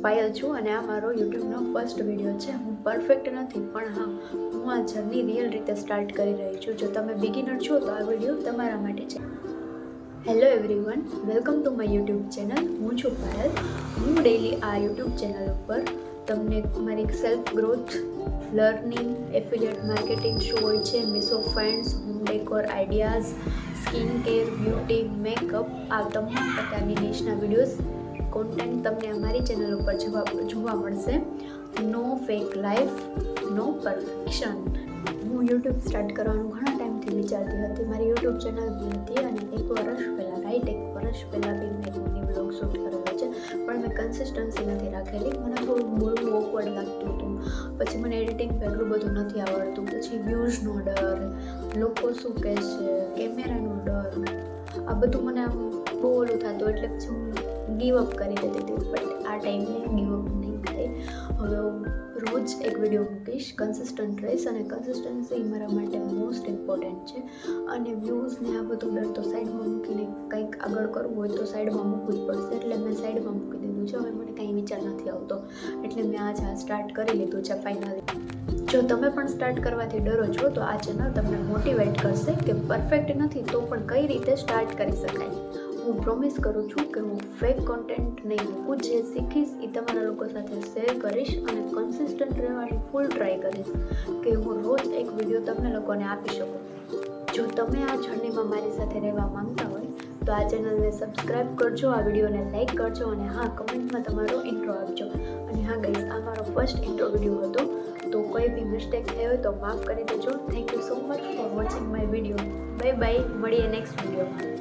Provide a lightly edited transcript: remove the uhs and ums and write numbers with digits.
પાયલ છું અને આ મારો યુટ્યુબનો ફર્સ્ટ વિડીયો છે. હું પરફેક્ટ નથી, પણ હા, હું આ જર્ની રિયલ રીતે સ્ટાર્ટ કરી રહી છું. જો તમે બિગિનર છો તો આ વિડીયો તમારા માટે છે. Hello everyone, welcome to my YouTube channel. હું છું પાયલ. હું ડેઈલી આ યુટ્યુબ ચેનલ ઉપર તમને મારી સેલ્ફ ગ્રોથ, લર્નિંગ, એફિલિએટ માર્કેટિંગ શું હોય છે, Meesho ફાઇન્ડ્સ, home decor ideas, skin care, beauty, makeup, આ તમામ પ્રકારની ડિશના વિડીયોઝ કોન્ટેન્ટ તમને અમારી ચેનલ ઉપર જોવા મળશે. નો ફેક લાઈફ, નો પરફેક્શન. હું યુટ્યુબ સ્ટાર્ટ કરવાનું ઘણા ટાઈમથી વિચારતી હતી. મારી યુટ્યુબ ચેનલ બી હતી અને એક વર્ષ પહેલાં બી મેં મિની બ્લોગ શૂટ કરેલો છે, પણ મેં કન્સિસ્ટન્સી નથી રાખેલી. મને થોડું બોલવું ઓકવર્ડ લાગતું હતું. પછી મને એડિટિંગ એટલું બધું નથી આવડતું. પછી વ્યૂઝનો ડર, લોકો શું કહેશે, કેમેરાનો ડર, આ બધું મને આમ બહુ ઓલું થતું. એટલે પછી હું ગીવ અપ કરી દેતી હતી. બટ આ ટાઈમે ગીવ અપ નહીં થાય. હવે રોજ એક વિડીયો મૂકીશ, કન્સિસ્ટન્ટ રહીશ અને કન્સિસ્ટન્સી મારા માટે મોસ્ટ ઇમ્પોર્ટન્ટ છે. અને વ્યૂઝને આ બધું ડર તો સાઈડમાં મૂકીને કંઈક આગળ કરવું હોય તો સાઈડમાં મૂકવું જ પડશે. એટલે મેં સાઈડમાં મૂકી દીધું છે. હવે મને કાંઈ વિચાર નથી આવતો, એટલે મેં આજે આ સ્ટાર્ટ કરી લીધું છે ફાઇનલી. જો તમે પણ સ્ટાર્ટ કરવાથી ડરો છો તો આ ચેનલ તમને મોટિવેટ કરશે કે પરફેક્ટ નથી તો પણ કઈ રીતે સ્ટાર્ટ કરી શકાય. હું પ્રોમિસ કરું છું કે હું ફેક કોન્ટેન્ટ નહીં મૂકું. જે શીખીશ એ તમારા લોકો સાથે શેર કરીશ અને કન્સિસ્ટન્ટ રહેવાની ફૂલ ટ્રાય કરીશ કે હું રોજ એક વિડીયો તમને લોકોને આપી શકું. જો તમે આ જર્નીમાં મારી સાથે રહેવા માંગતા હોય તો આ ચેનલને સબસ્ક્રાઈબ કરજો, આ વિડીયોને લાઇક કરજો અને હા, કમેન્ટમાં તમારો ઇન્ટ્રો આપજો. અને હા ગાઈઝ, આ મારો ફર્સ્ટ ઇન્ટ્રો વિડીયો હતો, તો કોઈ બી મિસ્ટેક થઈ હોય તો માફ કરી દેજો. Thank you so much for watching my video. Bye bye, મળીએ નેક્સ્ટ વિડીયોમાં.